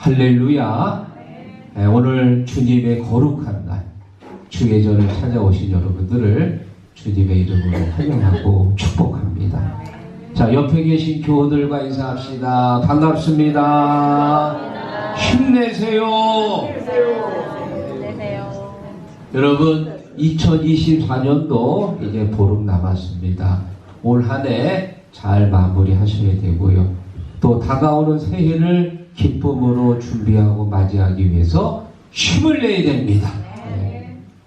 할렐루야. 오늘 주님의 거룩한 날, 주의 전을 찾아오신 여러분들을 주님의 이름으로 환영하고 축복합니다. 자, 옆에 계신 교우들과 인사합시다. 반갑습니다. 힘내세요. 여러분, 2024년도 이제 보름 남았습니다. 올 한 해 잘 마무리하셔야 되고요. 또 다가오는 새해를 기쁨으로 준비하고 맞이하기 위해서 힘을 내야 됩니다.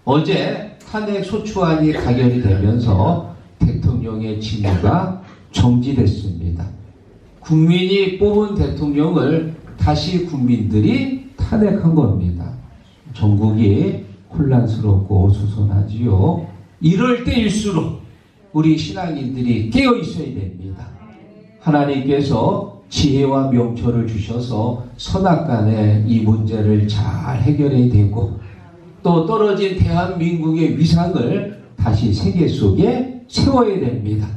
어제 탄핵 소추안이 가결이 되면서 대통령의 직무가 정지됐습니다. 국민이 뽑은 대통령을 다시 국민들이 탄핵한 겁니다. 전국이 혼란스럽고 어수선하지요. 이럴 때일수록 우리 신앙인들이 깨어 있어야 됩니다. 하나님께서 지혜와 명철을 주셔서 선악간에 이 문제를 잘 해결해야 되고, 또 떨어진 대한민국의 위상을 다시 세계 속에 세워야 됩니다.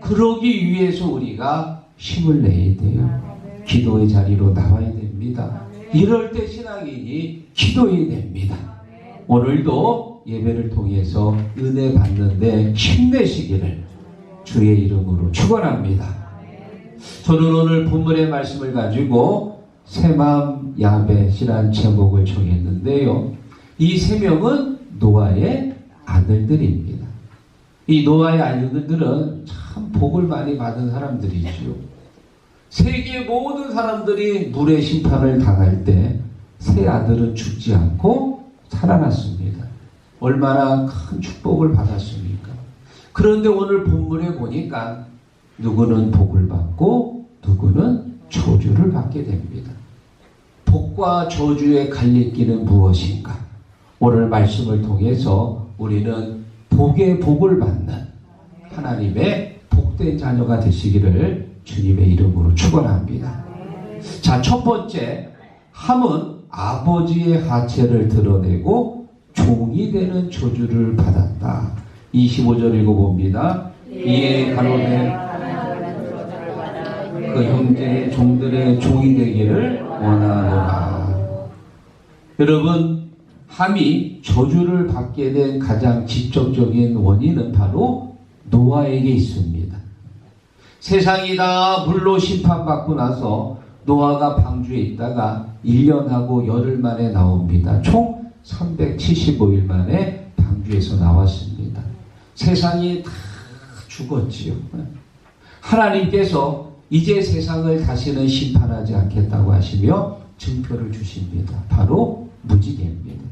그러기 위해서 우리가 힘을 내야 돼요. 기도의 자리로 나와야 됩니다. 이럴 때 신앙인이 기도해야 됩니다. 오늘도 예배를 통해서 은혜 받는데 힘내시기를 주의 이름으로 축원합니다. 저는 오늘 본문의 말씀을 가지고 새마음 야벳이란 제목을 정했는데요. 이 세 명은 노아의 아들들입니다. 이 노아의 아들들은 참 복을 많이 받은 사람들이죠. 세계 모든 사람들이 물의 심판을 당할 때 세 아들은 죽지 않고 살아났습니다. 얼마나 큰 축복을 받았습니까? 그런데 오늘 본문에 보니까 누구는 복을 받고 누구는 저주를 받게 됩니다. 복과 저주의 갈림길은 무엇인가? 오늘 말씀을 통해서 우리는 복의 복을 받는 하나님의 복된 자녀가 되시기를 주님의 이름으로 축원합니다. 자, 첫 번째, 함은 아버지의 하체를 드러내고 종이 되는 저주를 받았다. 25절 읽어봅니다. 이에 가로되 그 형제의 종들의 종이 되기를 원하노라. 여러분, 함이 저주를 받게 된 가장 직접적인 원인은 바로 노아에게 있습니다. 세상이 다 물로 심판받고 나서 노아가 방주에 있다가 1년하고 열흘 만에 나옵니다. 총 375일 만에 방주에서 나왔습니다. 세상이 다 죽었지요. 하나님께서 이제 세상을 다시는 심판하지 않겠다고 하시며 증표를 주십니다. 바로 무지개입니다.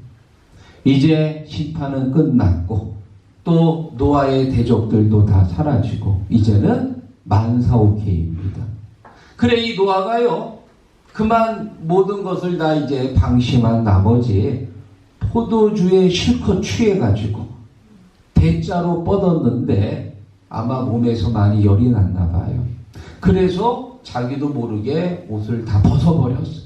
이제 심판은 끝났고 또 노아의 대적들도 다 사라지고 이제는 만사오케이입니다. 그래, 이 노아가요, 그만 모든 것을 다 이제 방심한 나머지 포도주에 실컷 취해가지고 대자로 뻗었는데 아마 몸에서 많이 열이 났나 봐요. 그래서 자기도 모르게 옷을 다 벗어버렸어요.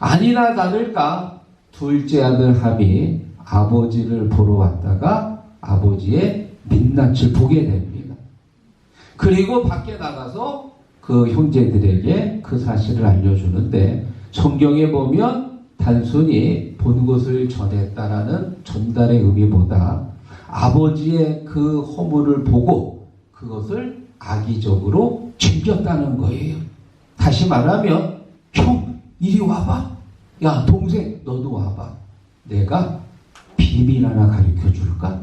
아니나 다를까 둘째 아들 함이 아버지를 보러 왔다가 아버지의 민낯을 보게 됩니다. 그리고 밖에 나가서 그 형제들에게 그 사실을 알려주는데, 성경에 보면 단순히 본 것을 전했다라는 전달의 의미보다 아버지의 그 허물을 보고 그것을 악의적으로 챙겼다는 거예요. 다시 말하면, 형 이리 와봐. 야 동생 너도 와봐. 내가 비밀 하나 가르쳐 줄까?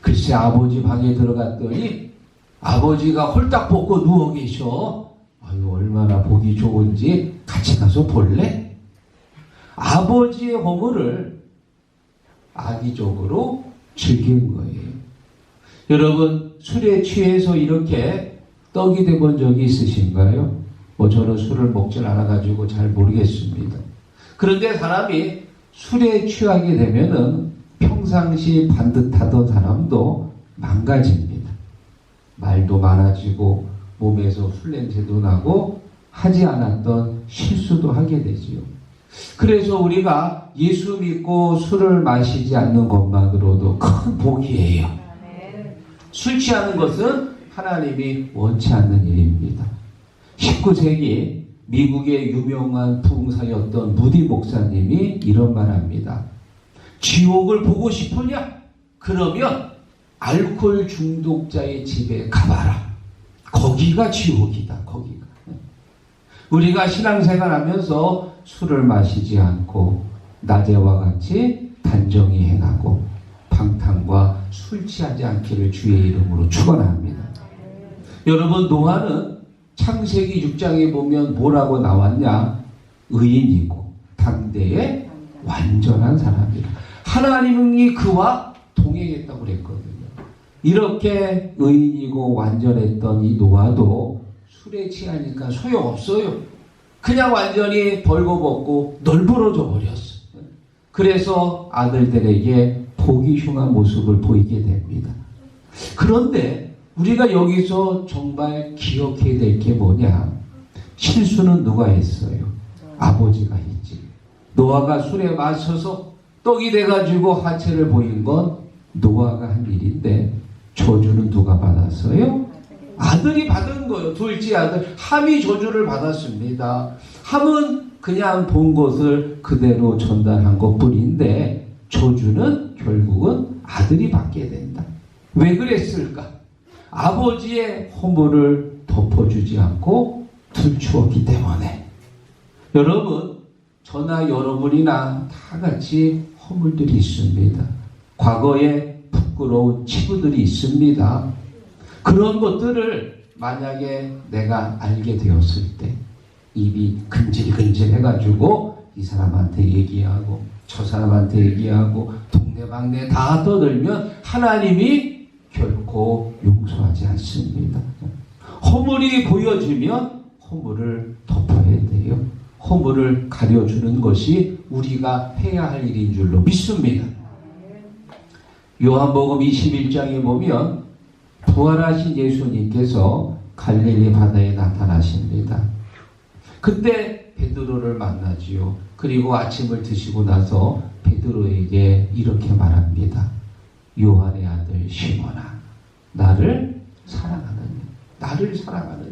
글쎄, 아버지 방에 들어갔더니 아버지가 홀딱 벗고 누워 계셔. 아유, 얼마나 보기 좋은지 같이 가서 볼래? 아버지의 허물을 악의적으로 즐긴 거예요. 여러분, 술에 취해서 이렇게 떡이 돼본 적이 있으신가요? 저는 술을 먹질 않아가지고 잘 모르겠습니다. 그런데 사람이 술에 취하게 되면은 평상시 반듯하던 사람도 망가집니다. 말도 많아지고 몸에서 술 냄새도 나고 하지 않았던 실수도 하게 되지요. 그래서 우리가 예수 믿고 술을 마시지 않는 것만으로도 큰 복이에요. 술 취하는 것은 하나님이 원치 않는 일입니다. 19세기 미국의 유명한 부흥사였던 무디 목사님이 이런 말합니다. 지옥을 보고 싶으냐? 그러면 알코올 중독자의 집에 가봐라. 거기가 지옥이다. 거기가. 우리가 신앙생활하면서 술을 마시지 않고 낮에와 같이 단정히 행하고 방탕과 술 취하지 않기를 주의 이름으로 축원합니다. 여러분, 노아는 창세기 6장에 보면 뭐라고 나왔냐? 의인이고 당대의 완전한 사람이라. 하나님이 그와 동행했다고 그랬거든요. 이렇게 의인이고 완전했던 이 노아도 술에 취하니까 소용없어요. 그냥 완전히 벌거벗고 널브러져 버렸어요. 그래서 아들들에게 보기 흉한 모습을 보이게 됩니다. 그런데 우리가 여기서 정말 기억해야 될 게 뭐냐? 실수는 누가 했어요? 아버지가 했지. 노아가 술에 마셔서 떡이 돼가지고 하체를 보인 건 노아가 한 일인데 저주는 누가 받았어요? 아들이 받은 거예요. 둘째 아들 함이 저주를 받았습니다. 함은 그냥 본 것을 그대로 전달한 것뿐인데 저주는 결국은 아들이 받게 된다. 왜 그랬을까? 아버지의 허물을 덮어주지 않고 들추었기 때문에. 여러분, 저나 여러분이나 다 같이 허물들이 있습니다. 과거에 부끄러운 치부들이 있습니다. 그런 것들을 만약에 내가 알게 되었을 때 입이 근질근질 해가지고 이 사람한테 얘기하고 저 사람한테 얘기하고 동네방네 다 떠들면 하나님이 결코 용서하지 않습니다. 허물이 보여지면 허물을 덮어야 돼요. 허물을 가려주는 것이 우리가 해야 할 일인 줄로 믿습니다. 요한복음 21장에 보면 부활하신 예수님께서 갈릴리 바다에 나타나십니다. 그때 베드로를 만나지요. 그리고 아침을 드시고 나서 베드로에게 이렇게 말합니다. 요한의 아들 시몬아, 나를 사랑하느냐? 나를 사랑하느냐?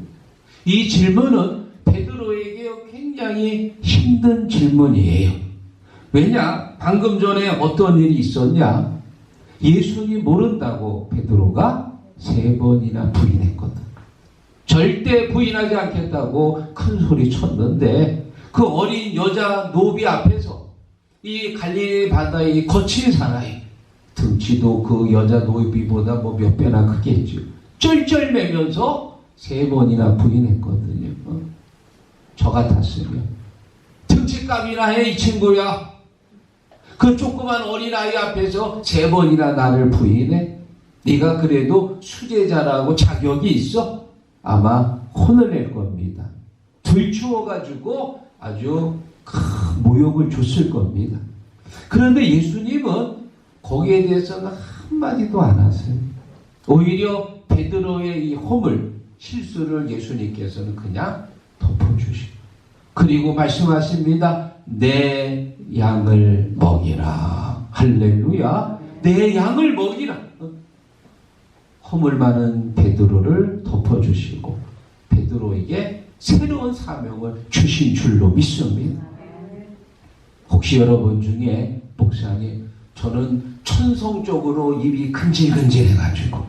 이 질문은 베드로에게 굉장히 힘든 질문이에요. 왜냐? 방금 전에 어떤 일이 있었냐? 예수님 모른다고 베드로가 3번이나 부인했거든. 절대 부인하지 않겠다고 큰 소리 쳤는데 그 어린 여자 노비 앞에서 이 갈릴리 바다의 거친 사나이, 등치도 그 여자 노비보다 뭐 몇 배나 크겠죠. 쩔쩔매면서 3번이나 부인했거든요. 저 같았으면 등치값이나 해 이 친구야. 그 조그만 어린아이 앞에서 3번이나 나를 부인해? 네가 그래도 수제자라고 자격이 있어? 아마 혼을 낼 겁니다. 들추어가지고 아주 큰 모욕을 줬을 겁니다. 그런데 예수님은 거기에 대해서는 한마디도 안 하세요. 오히려 베드로의 이 허물, 실수를 예수님께서는 그냥 덮어주시고 그리고 말씀하십니다. 내 양을 먹이라. 할렐루야. 내 양을 먹이라. 허물 많은 베드로를 덮어주시고 베드로에게 새로운 사명을 주신 줄로 믿습니다. 혹시 여러분 중에 목사님, 저는 천성적으로 입이 근질근질해가지고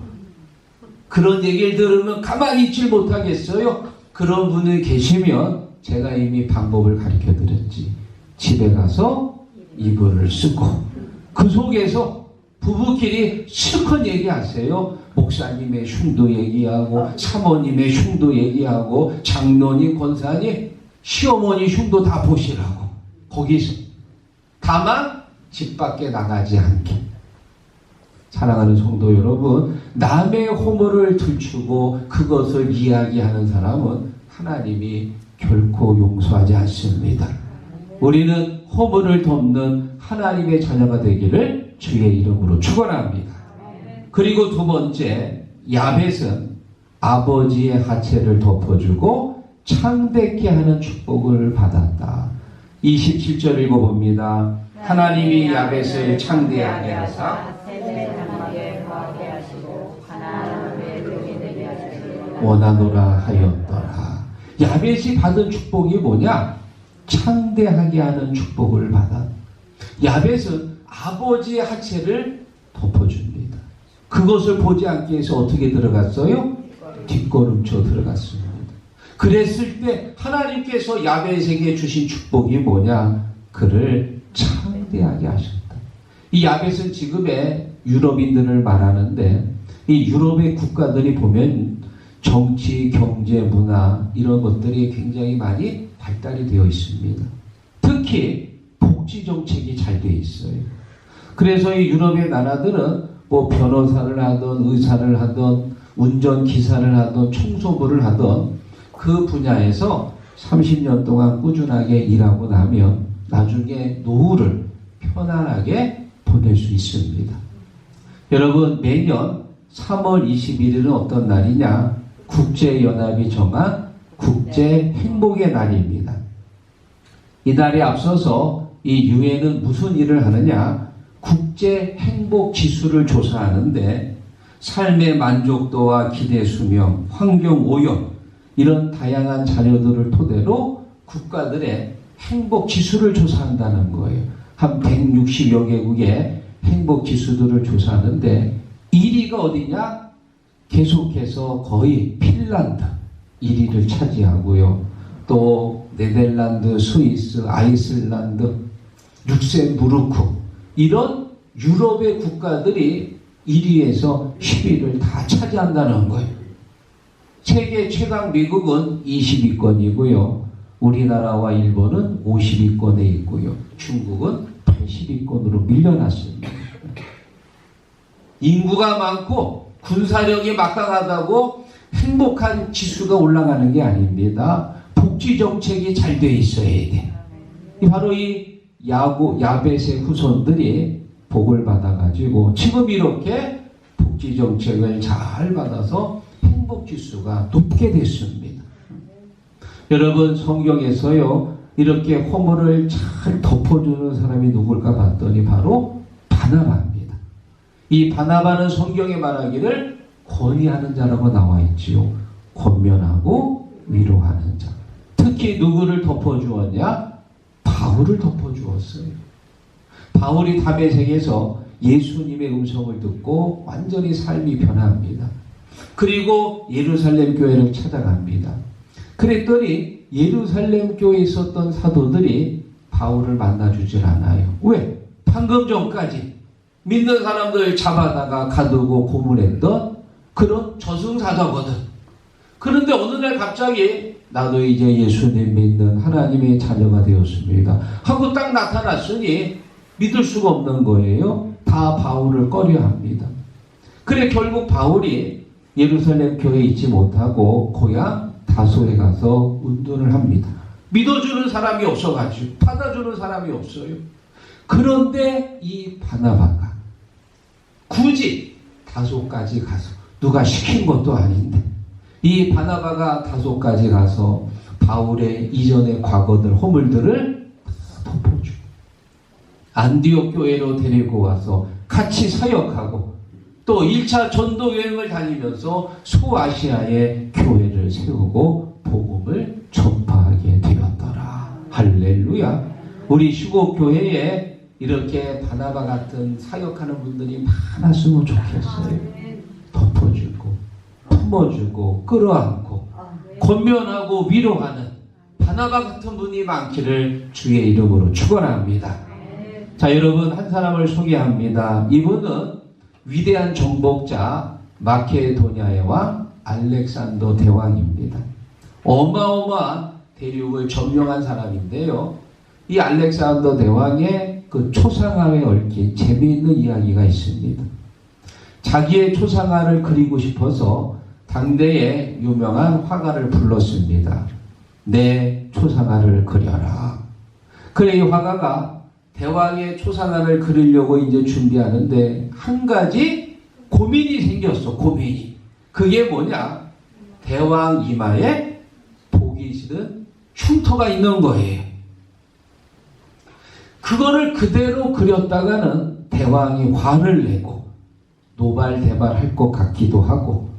그런 얘기를 들으면 가만히 있질 못하겠어요. 그런 분이 계시면 제가 이미 방법을 가르쳐드렸지. 집에 가서 이불을 쓰고 그 속에서 부부끼리 실컷 얘기하세요. 목사님의 흉도 얘기하고 사모님의 흉도 얘기하고 장로님, 권사님, 시어머니 흉도 다 보시라고. 거기서 다만 집 밖에 나가지 않게. 사랑하는 성도 여러분, 남의 허물을 들추고 그것을 이야기하는 사람은 하나님이 결코 용서하지 않습니다. 우리는 허물을 덮는 하나님의 자녀가 되기를 주의 이름으로 축원합니다. 그리고 두 번째, 야벳은 아버지의 하체를 덮어주고 창대케 하는 축복을 받았다. 27절 읽어봅니다. 하나님이 야벳을 창대하게 하사 원하노라 하였더라. 야벳이 받은 축복이 뭐냐? 창대하게 하는 축복을 받아. 야벳은 아버지의 하체를 덮어줍니다. 그것을 보지 않기 위해서 어떻게 들어갔어요? 뒷걸음쳐 들어갔습니다. 그랬을 때 하나님께서 야벳에게 주신 축복이 뭐냐? 그를 창대하게 하셨다. 이 야벳은 지금의 유럽인들을 말하는데, 이 유럽의 국가들이 보면 정치, 경제, 문화 이런 것들이 굉장히 많이 발달이 되어 있습니다. 특히 복지 정책이 잘 되어 있어요. 그래서 이 유럽의 나라들은 뭐 변호사를 하던 의사를 하던 운전기사를 하던 청소부를 하던 그 분야에서 30년 동안 꾸준하게 일하고 나면 나중에 노후를 편안하게 보낼 수 있습니다. 여러분, 매년 3월 21일은 어떤 날이냐? 국제연합이 정한 국제행복의 날입니다. 이 날에 앞서서 이 유엔은 무슨 일을 하느냐? 국제행복지수를 조사하는데 삶의 만족도와 기대 수명, 환경 오염 이런 다양한 자료들을 토대로 국가들의 행복지수를 조사한다는 거예요. 한 160여 개국의 행복지수들을 조사하는데 1위가 어디냐? 계속해서 거의 핀란드 1위를 차지하고요. 또 네덜란드, 스위스, 아이슬란드, 룩셈부르크 이런 유럽의 국가들이 1위에서 10위를 다 차지한다는 거예요. 세계 최강 미국은 20위권이고요. 우리나라와 일본은 50위권에 있고요. 중국은 80위권으로 밀려났습니다. 인구가 많고 군사력이 막강하다고 행복한 지수가 올라가는 게 아닙니다. 복지 정책이 잘 돼 있어야 돼. 바로 이 야벳의 후손들이 복을 받아가지고 지금 이렇게 복지 정책을 잘 받아서 행복 지수가 높게 됐습니다. 여러분, 성경에서요 이렇게 허물을 잘 덮어주는 사람이 누굴까 봤더니 바로 바나바입니다. 이 바나바는 성경에 말하기를 권위하는 자라고 나와 있지요. 권면하고 위로하는 자. 특히 누구를 덮어주었냐? 바울을 덮어주었어요. 바울이 다메섹에서 예수님의 음성을 듣고 완전히 삶이 변합니다. 그리고 예루살렘 교회를 찾아갑니다. 그랬더니 예루살렘 교회에 있었던 사도들이 바울을 만나주질 않아요. 왜? 방금 전까지 믿는 사람들 잡아다가 가두고 고문했던 그런 저승사자거든. 그런데 어느 날 갑자기 나도 이제 예수님 믿는 하나님의 자녀가 되었습니다 하고 딱 나타났으니 믿을 수가 없는 거예요. 다 바울을 꺼려합니다. 그래 결국 바울이 예루살렘 교회에 있지 못하고 고향 다소에 가서 운동을 합니다. 믿어주는 사람이 없어가지고 받아주는 사람이 없어요. 그런데 이 바나바가 굳이 다소까지 가서 누가 시킨 것도 아닌데 이 바나바가 다소까지 가서 바울의 이전의 과거들 허물들을 덮어주고 안디옥 교회로 데리고 와서 같이 사역하고 또 1차 전도 여행을 다니면서 소아시아의 교회를 세우고 복음을 전파하게 되었더라. 할렐루야. 우리 휴곡교회에 이렇게 바나바 같은 사역하는 분들이 많았으면 좋겠어요. 덮어주고 품어주고 끌어안고 권면하고 위로하는 바나바 같은 분이 많기를 주의 이름으로 축원합니다. 자, 여러분, 한 사람을 소개합니다. 이분은 위대한 정복자 마케도냐의 왕 알렉산더 대왕입니다. 어마어마한 대륙을 점령한 사람인데요. 이 알렉산더 대왕의 그 초상화에 얽힌 재미있는 이야기가 있습니다. 자기의 초상화를 그리고 싶어서 당대의 유명한 화가를 불렀습니다. 내 초상화를 그려라. 그래 이 화가가 대왕의 초상화를 그리려고 이제 준비하는데 한 가지 고민이 생겼어. 고민이. 그게 뭐냐? 대왕 이마에 보기 싫은 흉터가 있는 거예요. 그거를 그대로 그렸다가는 대왕이 화를 내고 노발대발할 것 같기도 하고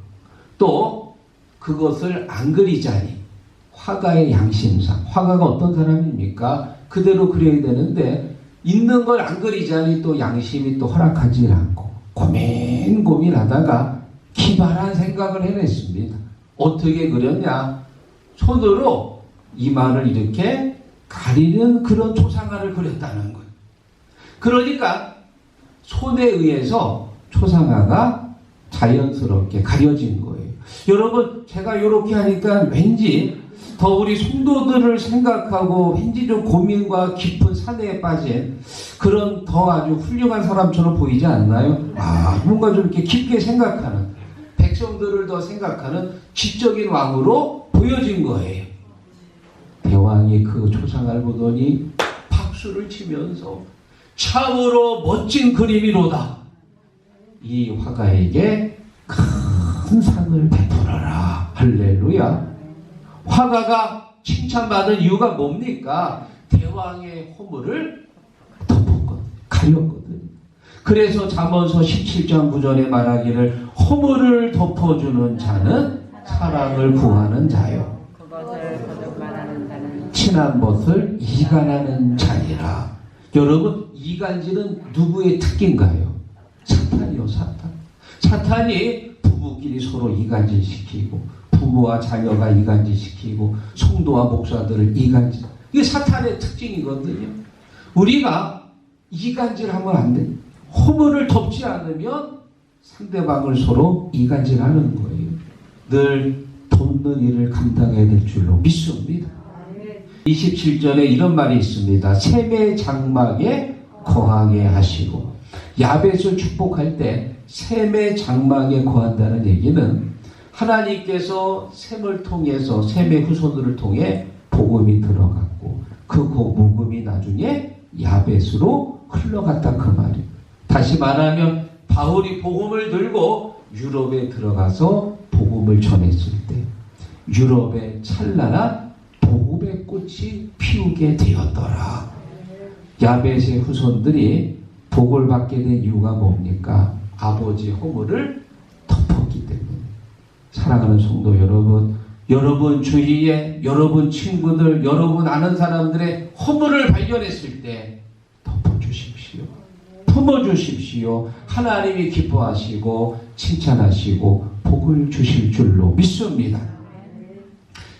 또 그것을 안 그리자니 화가의 양심상, 화가가 어떤 사람입니까? 그대로 그려야 되는데 있는 걸 안 그리자니 또 양심이 또 허락하지 않고 고민하다가 기발한 생각을 해냈습니다. 어떻게 그렸냐? 손으로 이마를 이렇게 가리는 그런 초상화를 그렸다는 거예요. 그러니까 손에 의해서 초상화가 자연스럽게 가려진 거예요. 여러분, 제가 이렇게 하니까 왠지 더 우리 성도들을 생각하고 왠지 좀 고민과 깊은 산에 빠진 그런 더 아주 훌륭한 사람처럼 보이지 않나요? 뭔가 좀 이렇게 깊게 생각하는, 백성들을 더 생각하는 지적인 왕으로 보여진 거예요. 대왕이 그 초상화를 보더니 박수를 치면서 참으로 멋진 그림이로다. 이 화가에게 큰 상을 베풀어라. 할렐루야. 화가가 칭찬받은 이유가 뭡니까? 대왕의 허물을 덮었거든, 가렸거든. 그래서 잠언서 17장 9절에 말하기를 허물을 덮어주는 자는 사랑을 구하는 자요, 친한 벗을 이간하는 자니라. 여러분, 이간질은 누구의 특기인가요? 사탄이요, 사탄. 사탄이 부부끼리 서로 이간질시키고, 부모와 자녀가 이간질시키고, 성도와 목사들을 이간질. 이게 사탄의 특징이거든요. 우리가 이간질하면 안 돼. 허물을 덮지 않으면 상대방을 서로 이간질하는 거예요. 늘 돕는 일을 감당해야 될 줄로 믿습니다. 27절에 이런 말이 있습니다. 샘의 장막에 거하게 하시고. 야벳을 축복할 때 샘의 장막에 거한다는 얘기는 하나님께서 샘을 통해서, 샘의 후손들을 통해 복음이 들어갔고 그 복음이 나중에 야벳으로 흘러갔다, 그 말이에요. 다시 말하면 바울이 복음을 들고 유럽에 들어가서 복음을 전했을 때 유럽에 찬란한 복음의 꽃이 피우게 되었더라. 야벳의 후손들이 복을 받게 된 이유가 뭡니까? 아버지의 허물을 덮었기 때문에. 사랑하는 성도 여러분, 여러분 주위에 여러분 친구들, 여러분 아는 사람들의 허물을 발견했을 때 덮어주십시오. 품어주십시오. 하나님이 기뻐하시고 칭찬하시고 복을 주실 줄로 믿습니다.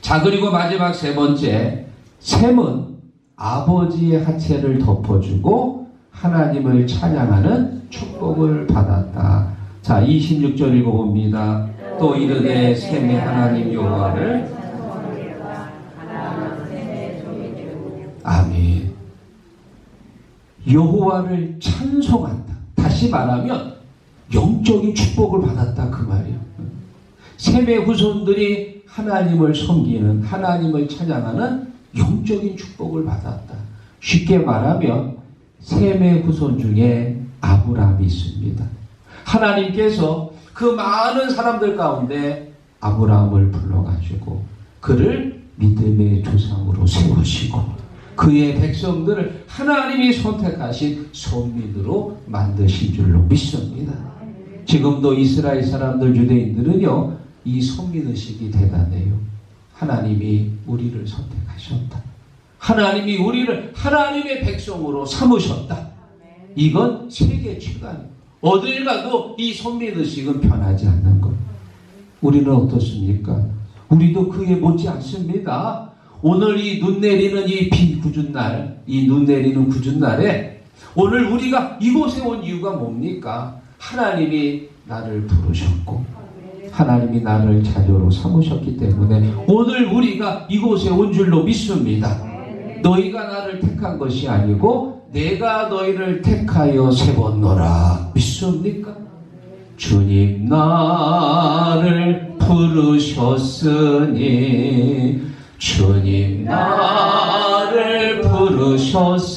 자, 그리고 마지막 세 번째, 샘은 아버지의 하체를 덮어주고 하나님을 찬양하는 축복을 받았다. 자, 26절 읽어봅니다. 또 이르되 샘의 하나님 여호와를. 아멘. 여호와를 찬송한다. 다시 말하면 영적인 축복을 받았다, 그 말이에요. 샘의 후손들이 하나님을 섬기는, 하나님을 찬양하는 영적인 축복을 받았다. 쉽게 말하면 샘의 후손 중에 아브라함이 있습니다. 하나님께서 그 많은 사람들 가운데 아브라함을 불러가지고 그를 믿음의 조상으로 세우시고 그의 백성들을 하나님이 선택하신 선민으로 만드신 줄로 믿습니다. 지금도 이스라엘 사람들, 유대인들은요, 이 선민의식이 대단해요. 하나님이 우리를 선택하셨다. 하나님이 우리를 하나님의 백성으로 삼으셨다. 이건 세계 최강. 어딜 가도 이 선민의식은 변하지 않는 것. 우리는 어떻습니까? 우리도 그에 못지 않습니다. 오늘 이 눈 내리는 이 비 궂은 날, 이 눈 내리는 궂은 날에 오늘 우리가 이곳에 온 이유가 뭡니까? 하나님이 나를 부르셨고 하나님이 나를 자녀로 삼으셨기 때문에 오늘 우리가 이곳에 온 줄로 믿습니다. 너희가 나를 택한 것이 아니고 내가 너희를 택하여 세웠노라. 믿습니까? 주님 나를 부르셨으니, 주님 나를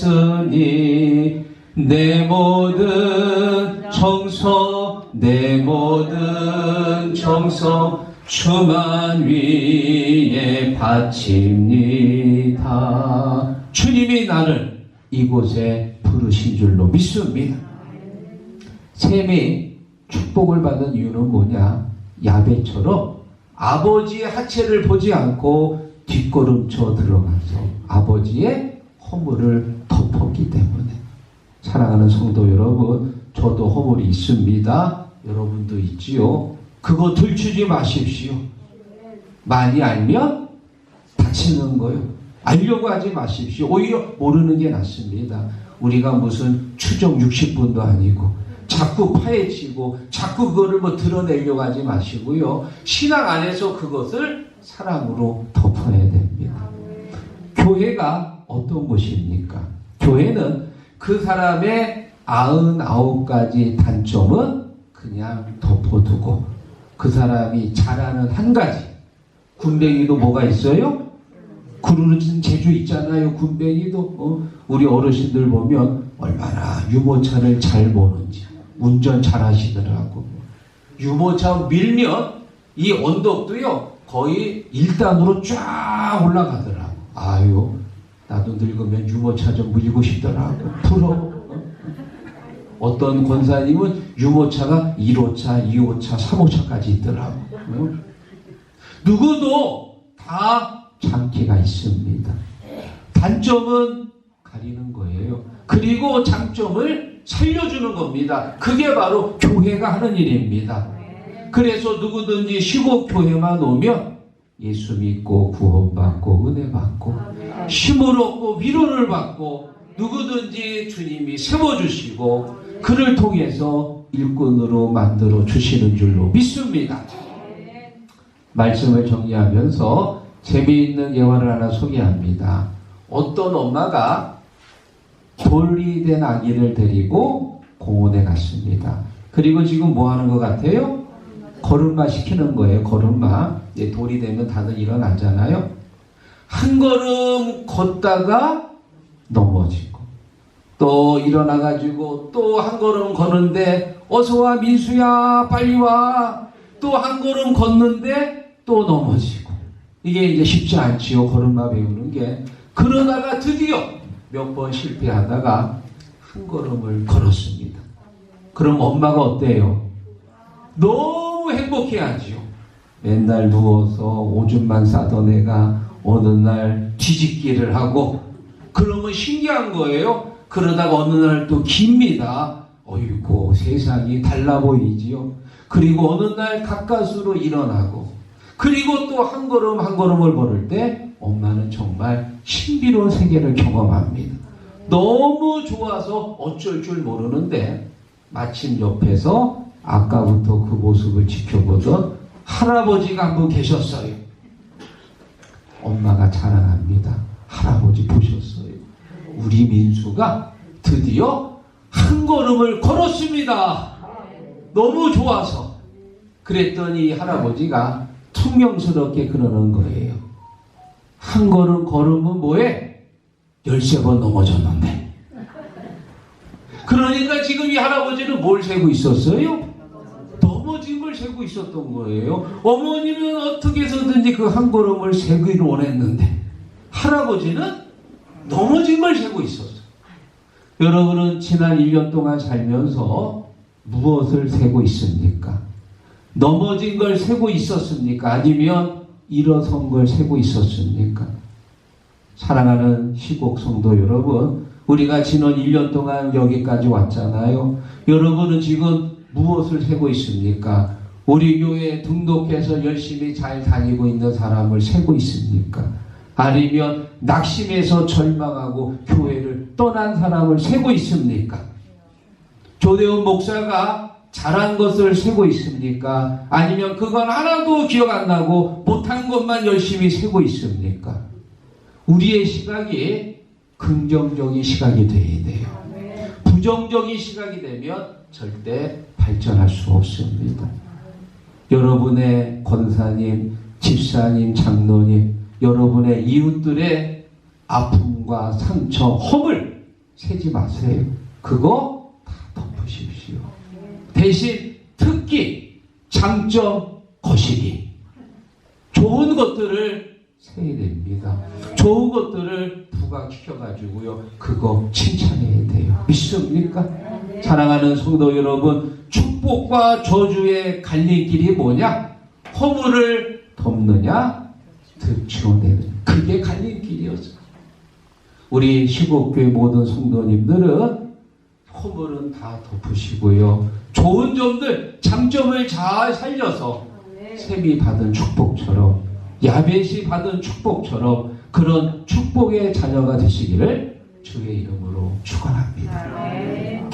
부르셨으니 내 모든 정성, 내 모든 정성 주만 위에 바칩니다. 주님이 나를 이곳에 부르신 줄로 믿습니다. 샘이 축복을 받은 이유는 뭐냐? 야벳처럼 아버지의 하체를 보지 않고 뒷걸음쳐 들어가서 아버지의 허물을 덮었기 때문에. 사랑하는 성도 여러분, 저도 허물이 있습니다. 여러분도 있지요. 그거 들추지 마십시오. 많이 알면 다치는 거요. 알려고 하지 마십시오. 오히려 모르는 게 낫습니다. 우리가 무슨 추정 60분도 아니고 자꾸 파헤치고 자꾸 그거를 뭐 드러내려고 하지 마시고요. 신앙 안에서 그것을 사랑으로 덮어야 됩니다. 교회가 어떤 곳입니까? 교회는 그 사람의 99가지 단점은 그냥 덮어두고 그 사람이 잘하는 한 가지. 군뱅이도 뭐가 있어요? 구르는 재주 있잖아요. 군뱅이도. 우리 어르신들 보면 얼마나 유모차를 잘 보는지 운전 잘 하시더라고. 유모차 밀면 이 언덕도요 거의 1단으로 쫙 올라가더라고. 아유, 나도 늙으면 유모차 좀 밀고 싶더라고. 부러워. 어떤 권사님은 유모차가 1호차, 2호차, 3호차까지 있더라고. 누구도 다 장기가 있습니다. 단점은 가리는 거예요. 그리고 장점을 살려주는 겁니다. 그게 바로 교회가 하는 일입니다. 그래서 누구든지 시국 교회만 오면 예수 믿고 구원받고 은혜 받고 힘을 얻고 위로를 받고 누구든지 주님이 세워주시고 그를 통해서 일꾼으로 만들어 주시는 줄로 믿습니다. 말씀을 정리하면서 재미있는 예화를 하나 소개합니다. 어떤 엄마가 돌이 된 아기를 데리고 공원에 갔습니다. 그리고 지금 뭐 하는 것 같아요? 걸음마 시키는 거예요. 걸음마. 돌이 되면 다들 일어나잖아요. 한 걸음 걷다가 넘어지고 또 일어나가지고 또 한 걸음 걷는데 어서와 민수야 빨리 와. 또 한 걸음 걷는데 또 넘어지고. 이게 이제 쉽지 않지요. 걸음마 배우는 게. 그러다가 드디어 몇 번 실패하다가 한 걸음을 걸었습니다. 그럼 엄마가 어때요? 너무 행복해하지요. 맨날 누워서 오줌만 싸던 애가 어느 날 뒤집기를 하고 그러면 신기한 거예요. 그러다가 어느 날 또 깁니다. 어이구 세상이 달라 보이지요. 그리고 어느 날 가까스로 일어나고 그리고 또 한 걸음 한 걸음을 걸을 때 엄마는 정말 신비로운 세계를 경험합니다. 너무 좋아서 어쩔 줄 모르는데 마침 옆에서 아까부터 그 모습을 지켜보던 할아버지가 한 분 계셨어요. 엄마가 자랑합니다. 할아버지 보셨어요? 우리 민수가 드디어 한 걸음을 걸었습니다. 너무 좋아서. 그랬더니 할아버지가 퉁명스럽게 그러는 거예요. 한 걸음 걸으면 뭐해? 13번 넘어졌는데. 그러니까 지금 이 할아버지는 뭘 세고 있었어요? 넘어진 걸 세고 있었던 거예요. 어머니는 어떻게 해서든지 그 한 걸음을 세기를 원했는데 할아버지는 넘어진 걸 세고 있었어요. 여러분은 지난 1년 동안 살면서 무엇을 세고 있습니까? 넘어진 걸 세고 있었습니까? 아니면 일어선 걸 세고 있었습니까? 사랑하는 시국 성도 여러분, 우리가 지난 1년 동안 여기까지 왔잖아요. 여러분은 지금 무엇을 세고 있습니까? 우리 교회에 등록해서 열심히 잘 다니고 있는 사람을 세고 있습니까? 아니면 낙심해서 절망하고 교회를 떠난 사람을 세고 있습니까? 조대훈 목사가 잘한 것을 세고 있습니까? 아니면 그건 하나도 기억 안 나고 못한 것만 열심히 세고 있습니까? 우리의 시각이 긍정적인 시각이 되어야 돼요. 부정적인 시각이 되면 절대 발전할 수 없습니다. 여러분의 권사님, 집사님, 장로님, 여러분의 이웃들의 아픔과 상처, 허물 세지 마세요. 그거 다 덮으십시오. 대신 특기, 장점, 거시기 좋은 것들을 세야 됩니다. 좋은 것들을 부각시켜가지고요. 그거 칭찬해야 돼요. 믿습니까? 사랑하는 성도 여러분, 축복과 저주의 갈림길이 뭐냐? 허물을 덮느냐? 들추어내느냐? 그게 갈림길이었어요. 우리 시곡교회 모든 성도님들은 허물은 다 덮으시고요. 좋은 점들, 장점을 잘 살려서 셈이 받은 축복처럼, 야벳이 받은 축복처럼 그런 축복의 자녀가 되시기를 주의 이름으로 축원합니다.